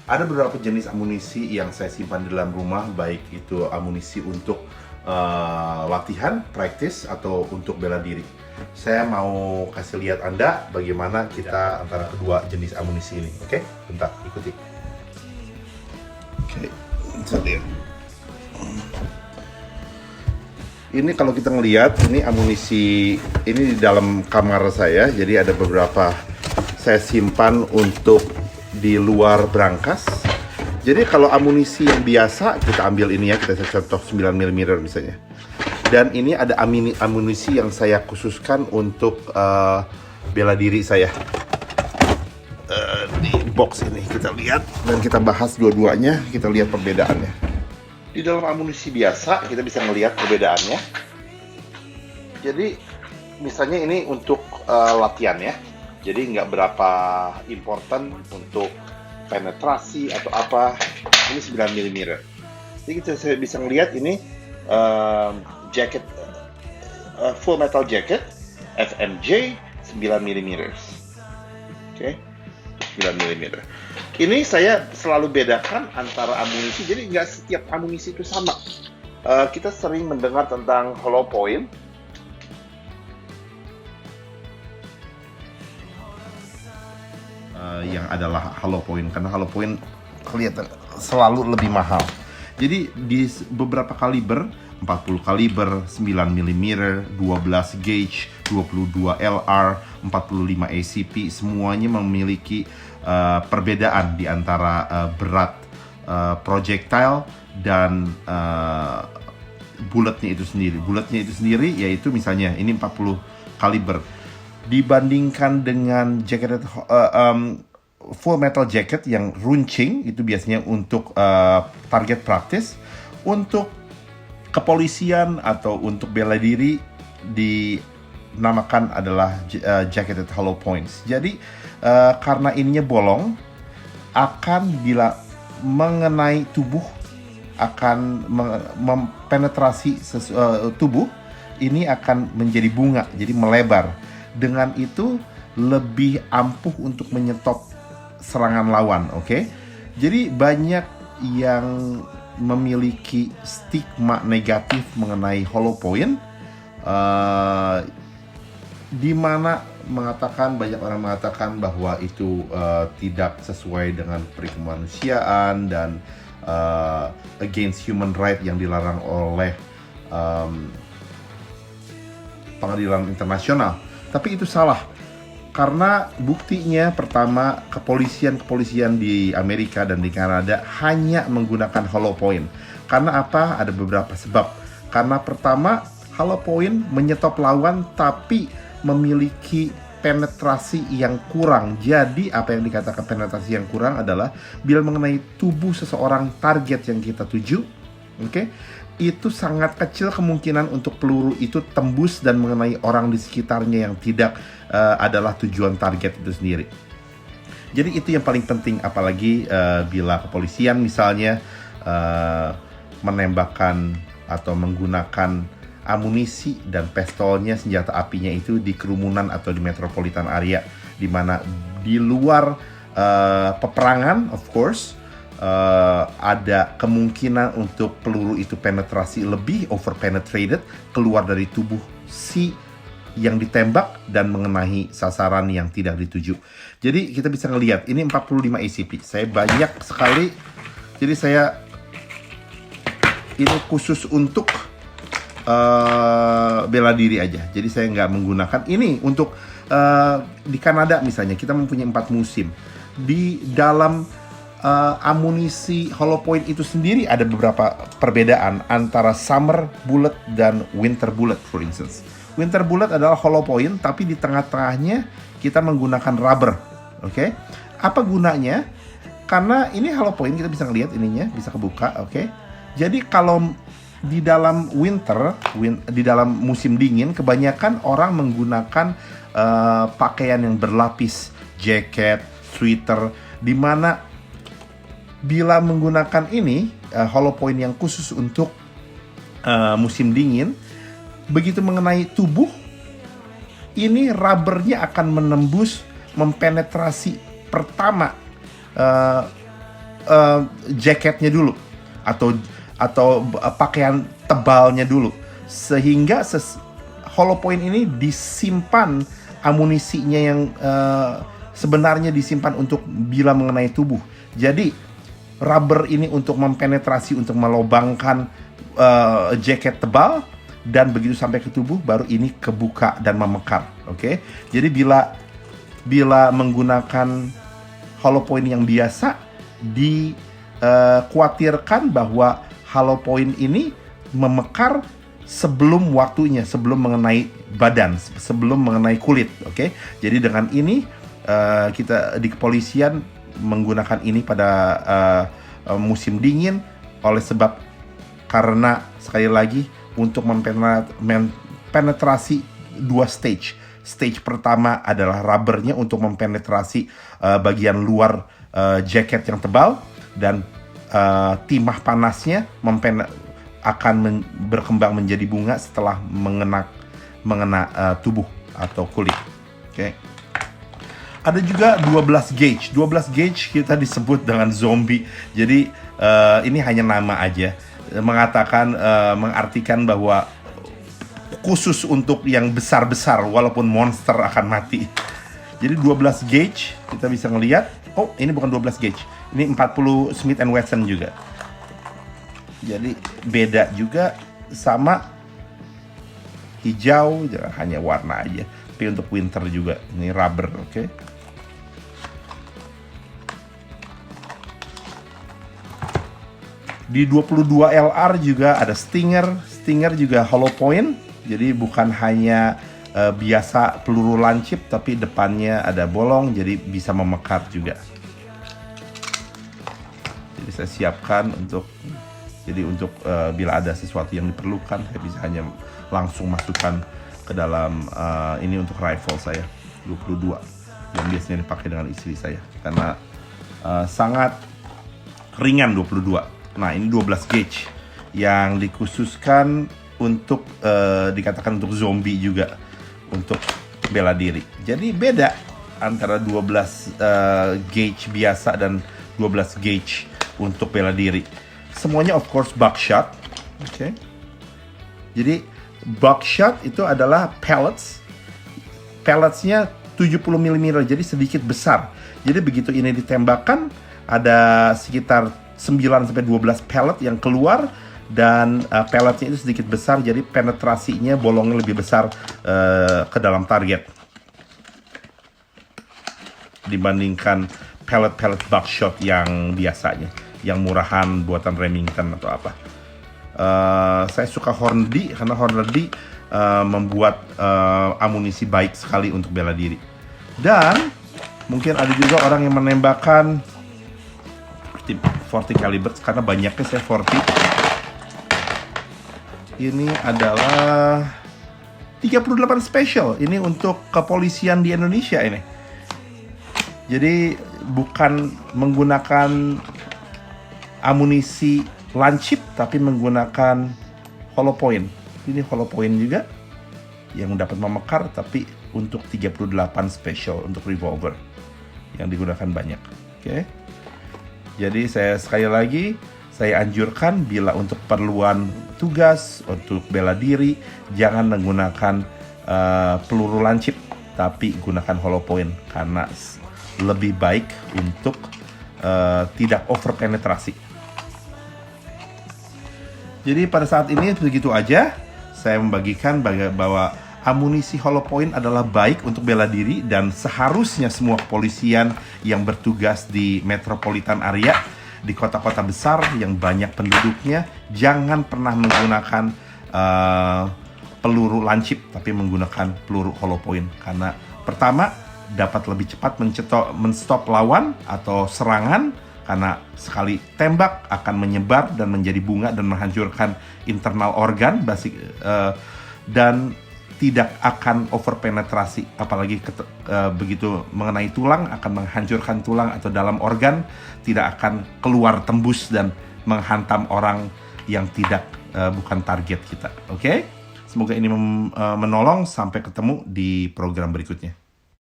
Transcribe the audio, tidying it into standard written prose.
Ada beberapa jenis amunisi yang saya simpan di dalam rumah, baik itu amunisi untuk latihan, practice, atau untuk bela diri. Saya mau kasih lihat Anda bagaimana kita antara kedua jenis amunisi ini. Oke? Bentar, ikuti. Oke, kita lihat. Ini kalau kita ngelihat, ini amunisi, ini di dalam kamar saya, jadi ada beberapa saya simpan untuk di luar brankas. Jadi kalau amunisi yang biasa, kita ambil ini ya, kita contoh 9 mm misalnya. Dan ini ada amunisi yang saya khususkan untuk bela diri saya. Di box ini kita lihat, dan kita bahas dua-duanya, kita lihat perbedaannya. Di dalam amunisi biasa kita bisa melihat perbedaannya. Jadi misalnya ini untuk latihan ya, jadi nggak berapa important untuk penetrasi atau apa. Ini 9 mm. Jadi kita bisa melihat ini jacket, full metal jacket FMJ 9 mm. Oke, 9 mm. Ini saya selalu bedakan antara amunisi, jadi nggak setiap amunisi itu sama. Kita sering mendengar tentang hollow point. Yang adalah hollow point, karena hollow point kelihatan selalu lebih mahal. Jadi di beberapa kaliber, 40 kaliber, 9 mm, 12 gauge, 22 LR, 45 ACP, semuanya memiliki perbedaan di antara berat projectile dan bulletnya itu sendiri. Bulletnya itu sendiri yaitu misalnya ini 40 kaliber dibandingkan dengan jacket full metal jacket yang runcing, itu biasanya untuk target practice. Untuk kepolisian atau untuk bela diri dinamakan adalah jacketed hollow points. Jadi karena ininya bolong, akan bila mengenai tubuh, akan mempenetrasi tubuh, ini akan menjadi bunga, jadi melebar. Dengan itu lebih ampuh untuk menyetop serangan lawan, oke? Jadi banyak yang memiliki stigma negatif mengenai hollow point, di mana banyak orang mengatakan bahwa itu tidak sesuai dengan perikemanusiaan dan against human right yang dilarang oleh pengadilan internasional. Tapi itu salah, karena buktinya pertama, kepolisian di Amerika dan di Kanada hanya menggunakan hollow point. Karena apa? Ada beberapa sebab. Karena pertama, hollow point menyetop lawan tapi memiliki penetrasi yang kurang. Jadi apa yang dikatakan penetrasi yang kurang adalah bila mengenai tubuh seseorang, target yang kita tuju, oke? Itu sangat kecil kemungkinan untuk peluru itu tembus dan mengenai orang di sekitarnya yang tidak adalah tujuan target itu sendiri. Jadi itu yang paling penting, apalagi bila kepolisian misalnya menembakkan atau menggunakan amunisi dan pistolnya, senjata apinya itu di kerumunan atau di metropolitan area, di mana di luar peperangan, of course, ada kemungkinan untuk peluru itu penetrasi lebih over-penetrated, keluar dari tubuh si yang ditembak dan mengenai sasaran yang tidak dituju. Jadi kita bisa ngelihat ini 45 ACP. Saya banyak sekali. Jadi saya ini khusus untuk bela diri aja. Jadi saya nggak menggunakan ini untuk di Kanada misalnya kita mempunyai 4 musim. Di dalam amunisi hollow point itu sendiri ada beberapa perbedaan antara summer bullet dan winter bullet, for instance. Winter bullet adalah hollow point, tapi di tengah-tengahnya kita menggunakan rubber, oke? Apa gunanya? Karena ini hollow point, kita bisa ngelihat ininya, bisa kebuka, oke? Jadi kalau di dalam di dalam musim dingin, kebanyakan orang menggunakan pakaian yang berlapis, jaket, sweater, di mana bila menggunakan ini hollow point yang khusus untuk musim dingin, begitu mengenai tubuh, ini rubbernya akan menembus, mempenetrasi pertama jaketnya dulu atau pakaian tebalnya dulu, sehingga hollow point ini disimpan amunisinya yang sebenarnya disimpan untuk bila mengenai tubuh. Jadi rubber ini untuk mempenetrasi, untuk melobangkan jaket tebal, dan begitu sampai ke tubuh baru ini kebuka dan memekar. Oke? Jadi bila menggunakan hollow point yang biasa, dikhawatirkan bahwa hollow point ini memekar sebelum waktunya, sebelum mengenai badan, sebelum mengenai kulit. Oke? Jadi dengan ini kita di kepolisian menggunakan ini pada musim dingin, oleh sebab karena sekali lagi untuk mempenetrasi dua stage. Stage pertama adalah rubbernya untuk mempenetrasi bagian luar jaket yang tebal, dan timah panasnya akan berkembang menjadi bunga setelah mengena tubuh atau kulit. Oke. Ada juga 12 gauge. 12 gauge kita disebut dengan zombie. Jadi ini hanya nama aja, mengartikan bahwa khusus untuk yang besar-besar, walaupun monster akan mati. Jadi 12 gauge kita bisa ngelihat. Oh, ini bukan 12 gauge. Ini 40 Smith & Wesson juga. Jadi beda juga, sama hijau, jangan hanya warna aja. Tapi untuk winter juga. Ini rubber, oke. Di 22 LR juga ada Stinger. Stinger juga hollow point. Jadi bukan hanya biasa peluru lancip, tapi depannya ada bolong, jadi bisa memekar juga. Jadi saya siapkan untuk bila ada sesuatu yang diperlukan, saya bisa hanya langsung masukkan ke dalam ini untuk rifle saya 22 yang biasanya dipakai dengan istri saya, karena sangat ringan 22. Nah, ini 12 gauge yang dikhususkan untuk dikatakan untuk zombie juga, untuk bela diri. Jadi beda antara 12 gauge biasa dan 12 gauge untuk bela diri. Semuanya of course buckshot. Oke. Jadi buckshot itu adalah pellets. Pelletsnya 70 mm, jadi sedikit besar. Jadi begitu ini ditembakkan, ada sekitar 9-12 pellet yang keluar, dan pelletnya itu sedikit besar, jadi penetrasinya, bolongnya lebih besar ke dalam target dibandingkan pellet buckshot yang biasanya, yang murahan buatan Remington atau apa. Saya suka Hornady karena Hornady membuat amunisi baik sekali untuk bela diri. Dan mungkin ada juga orang yang menembakkan 40 kaliber, karena banyaknya saya 40. Ini adalah 38 special. Ini untuk kepolisian di Indonesia ini. Jadi bukan menggunakan amunisi lancip, tapi menggunakan hollow point. Ini hollow point juga yang dapat memekar, tapi untuk 38 special untuk revolver yang digunakan banyak. Oke. Jadi sekali lagi saya anjurkan, bila untuk keperluan tugas, untuk bela diri, jangan menggunakan peluru lancip, tapi gunakan hollow point, karena lebih baik untuk tidak overpenetrasi. Jadi pada saat ini begitu aja saya membagikan bahwa amunisi hollow point adalah baik untuk bela diri, dan seharusnya semua kepolisian yang bertugas di metropolitan area, di kota-kota besar yang banyak penduduknya, jangan pernah menggunakan peluru lancip, tapi menggunakan peluru hollow point. Karena pertama, dapat lebih cepat menstop lawan atau serangan, karena sekali tembak akan menyebar dan menjadi bunga dan menghancurkan internal organ, dan tidak akan overpenetrasi, apalagi begitu mengenai tulang, akan menghancurkan tulang atau dalam organ, tidak akan keluar tembus dan menghantam orang yang bukan target kita. Oke? Semoga ini menolong. Sampai ketemu di program berikutnya.